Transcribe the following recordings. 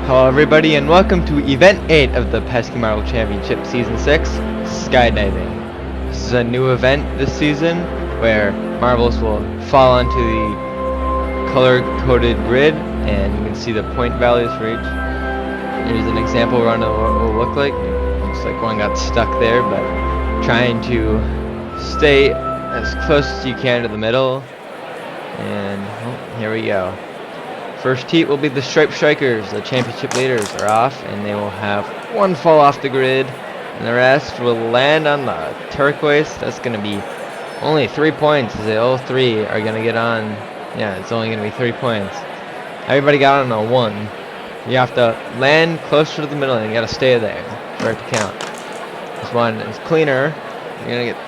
Hello everybody and welcome to Event 8 of the Pesky Marble Championship Season 6, Skydiving. This is a new event this season where marbles will fall onto the color-coded grid and you can see the point values for each. Here's an example run of what it will look like. Looks like one got stuck there, but trying to stay as close as you can to the middle. And here we go. First heat will be the Stripe Strikers. The championship leaders are off, and they will have one fall off the grid, and the rest will land on the turquoise. That's going to be only 3 points, as all three are going to get on. Yeah, it's only going to be 3 points. Everybody got on a 1. You have to land closer to the middle, and you got to stay there for it to count. This one is cleaner. You're going to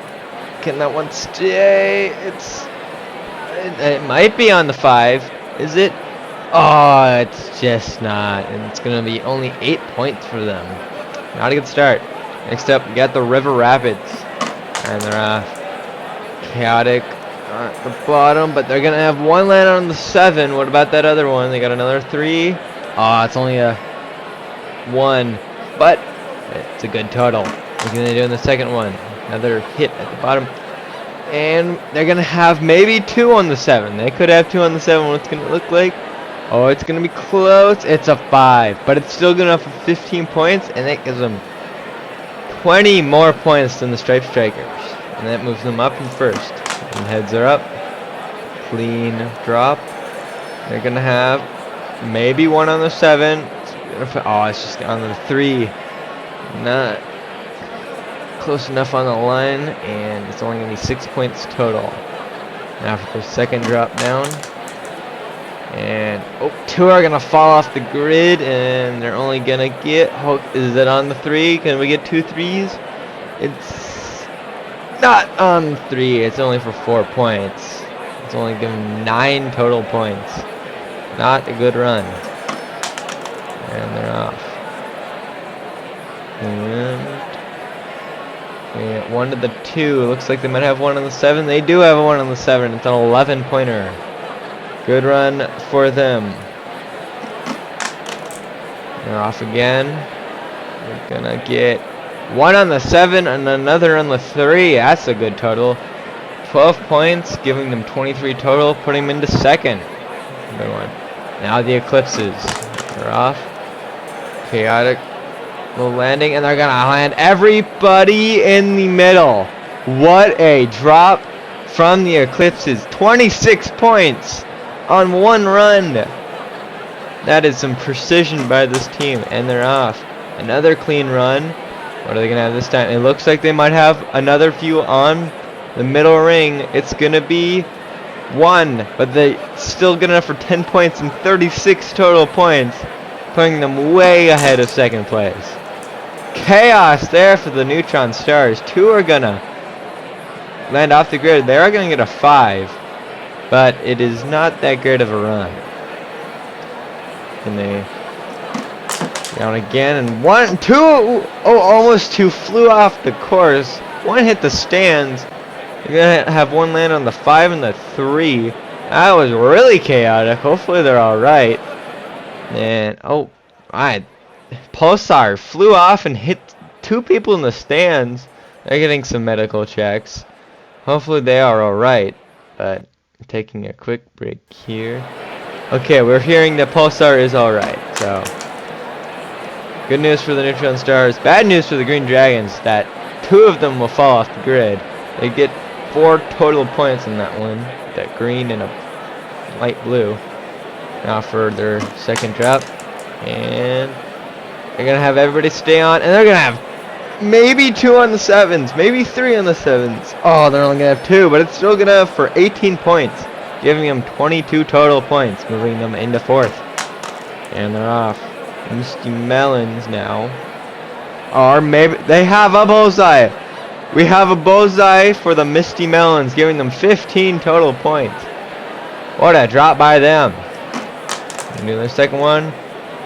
get that one stay. It might be on the 5. Is it? Oh, it's just not, and it's gonna be only 8 points for them. Not a good start. Next up, we got the River Rapids, and they're off. Chaotic at the bottom, but they're gonna have one land on the 7. What about that other one? They got another 3. Oh, it's only a 1, but it's a good total. What can they do in the second one? Another hit at the bottom, and they're gonna have maybe 2 on the 7. They could have 2 on the 7. What's gonna look like? Oh, it's going to be close. It's a 5. But it's still good enough for 15 points. And that gives them 20 more points than the Stripe Strikers. And that moves them up in first. And heads are up. Clean drop. They're going to have maybe 1 on the 7. Oh, it's just on the 3. Not close enough on the line. And it's only going to be 6 points total. Now for the second drop down. And 2 are gonna fall off the grid, and they're only gonna get. Is it on the 3? Can we get 2 3s? It's not on 3. It's only for 4 points. It's only given 9 total points. Not a good run. And they're off. And 1 to the 2. Looks like they might have 1 on the 7. They do have 1 on the 7. It's an 11-pointer. Good run for them. They're off again. We're gonna get 1 on the 7 and another on the 3. That's a good total. 12 points, giving them 23 total, putting them into second. Good one. Now the Eclipses. They're off. Chaotic little landing, and they're gonna land everybody in the middle. What a drop from the Eclipses. 26 points on 1 run. That is some precision by this team, and they're off. Another clean run. What are they gonna have this time? It looks like they might have another few on the middle ring. It's gonna be 1, but they still good enough for 10 points and 36 total points, putting them way ahead of second place. Chaos there for the Neutron Stars. 2 are gonna land off the grid. They are gonna get a 5. But it is not that great of a run. And they down again, and 1, 2, almost 2 flew off the course. 1 hit the stands. They're gonna have 1 land on the 5 and the 3. That was really chaotic. Hopefully they're all right. And Pulsar flew off and hit 2 people in the stands. They're getting some medical checks. Hopefully they are all right. But taking a quick break here. Okay, we're hearing that Pulsar is alright, so good news for the Neutron Stars. Bad news for the Green Dragons that 2 of them will fall off the grid. They get 4 total points in that one. That green and a light blue. Now for their second drop. And they're gonna have everybody stay on, and they're gonna have maybe 2 on the 7s, maybe 3 on the 7s. Oh, they're only gonna have 2, but it's still gonna have for 18 points, giving them 22 total points, moving them into 4th. And they're off. Misty Melons now. Or maybe they have a bullseye. We have a bullseye for the Misty Melons, giving them 15 total points. What a drop by them. Do their second one.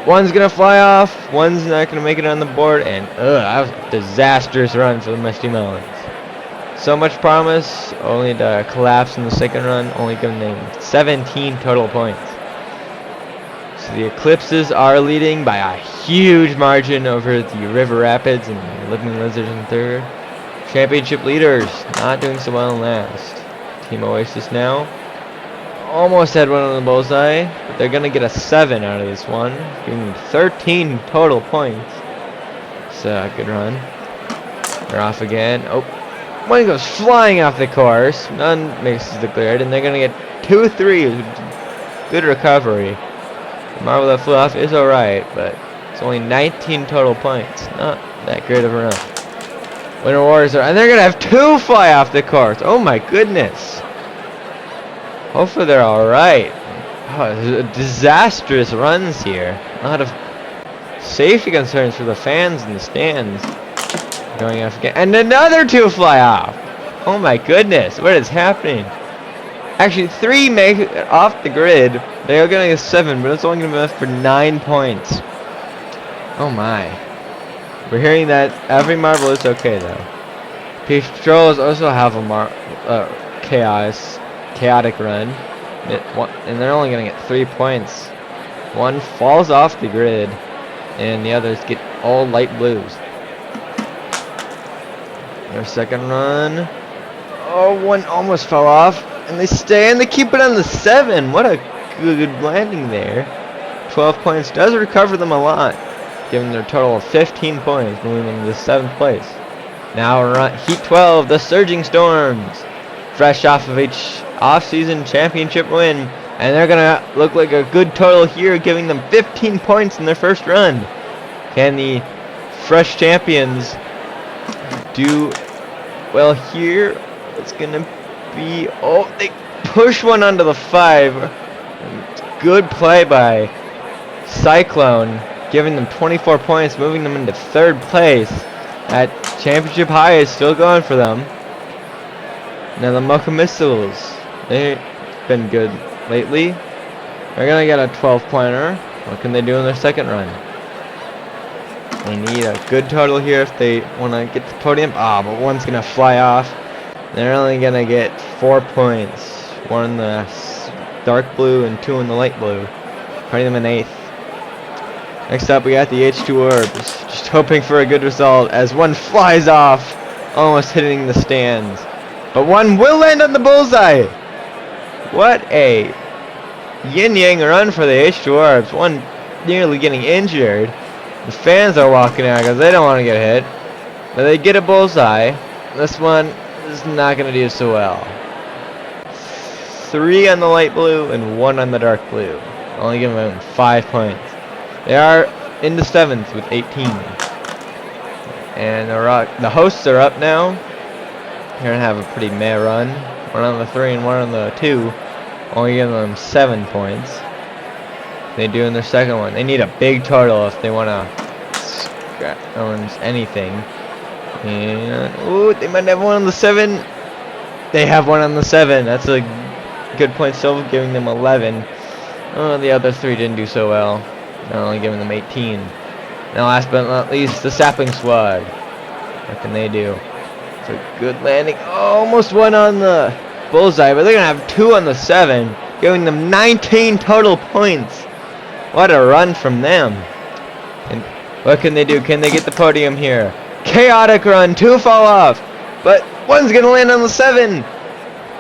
1's gonna fly off, 1's not gonna make it on the board, and that was a disastrous run for the Misty Melons. So much promise, only to collapse in the second run, only giving them 17 total points. So the Eclipses are leading by a huge margin over the River Rapids and the Living Lizards in third. Championship leaders not doing so well in last. Team Oasis now almost had one on the bullseye, but they're gonna get a 7 out of this one, giving them 13 total points. So good run. They're off again. Oh, one goes flying off the course. None makes it declared, and they're gonna get 2 3s. Good recovery. The marble that flew off is alright, but it's only 19 total points. Not that great of a run. Winter Warriors are, and they're gonna have 2 fly off the course. Oh my goodness. Hopefully they're alright. Oh, disastrous runs here. A lot of safety concerns for the fans in the stands. Going off again. And another 2 fly off. Oh my goodness. What is happening? Actually, 3 make it off the grid. They are going to get 7, but it's only going to be enough for 9 points. Oh my. We're hearing that every marble is okay though. Patrols also have a chaotic run. And they're only going to get 3 points. One falls off the grid, and the others get all light blues. Their second run. Oh, one almost fell off, and they stay, and they keep it on the 7. What a good landing there. 12 points does recover them a lot, giving their total of 15 points, moving them to 7th place. Now we're on Heat 12, the Surging Storms, fresh off of each off-season championship win, and they're gonna look like a good total here, giving them 15 points in their first run. Can the fresh champions do well here? It's gonna be, oh, they push one onto the 5. Good play by Cyclone, giving them 24 points, moving them into 3rd place. That championship high is still going for them. Now the Mocha Missiles, they've been good lately. They're gonna get a 12-pointer. What can they do in their second run? They need a good total here if they want to get the podium. Ah, but one's gonna fly off. They're only gonna get 4 points. 1 in the dark blue and 2 in the light blue, putting them in 8th. Next up, we got the H2 Orbs, just hoping for a good result as one flies off, almost hitting the stands. But one will land on the bullseye. What a yin-yang run for the H2 Orbs. One nearly getting injured. The fans are walking out because they don't want to get hit. But they get a bullseye. This one is not going to do so well. 3 on the light blue and 1 on the dark blue. Only giving them 5 points. They are in the 7th with 18. And the hosts are up now. They're going to have a pretty meh run. 1 on the 3 and 1 on the 2. Only giving them 7 points. They do in their second one. They need a big total if they want to earn anything. And ooh, they might have 1 on the 7. They have 1 on the 7. That's a good point. Still giving them 11. Oh, the other 3 didn't do so well. They're only giving them 18. Now, last but not least, the Sapling Squad. What can they do? It's a good landing. Oh, almost 1 on the bullseye, but they're gonna have 2 on the 7, giving them 19 total points. What a run from them. And what can they do? Can they get the podium here? Chaotic run, 2 fall off, but 1's gonna land on the 7.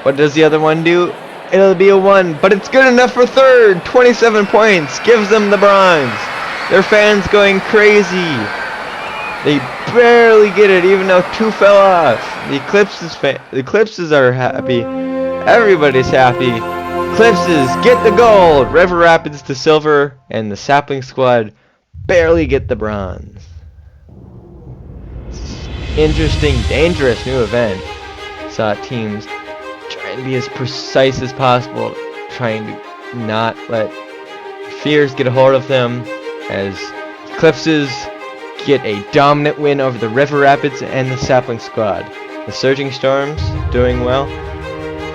What does the other one do? It'll be a 1, but it's good enough for 3rd. 27 points, gives them the bronze. Their fans going crazy. They barely get it, even though 2 fell off. The Eclipses are happy. Everybody's happy. Eclipses get the gold. River Rapids to silver, and the Sapling Squad barely get the bronze. Interesting, dangerous new event. Saw teams trying to be as precise as possible, trying to not let fears get a hold of them, as Eclipses get a dominant win over the River Rapids and the Sapling Squad. The Surging Storms doing well.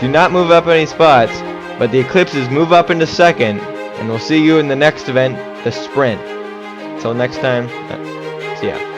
Do not move up any spots, but the Eclipses move up into 2nd, and we'll see you in the next event, the Sprint. Until next time, see ya.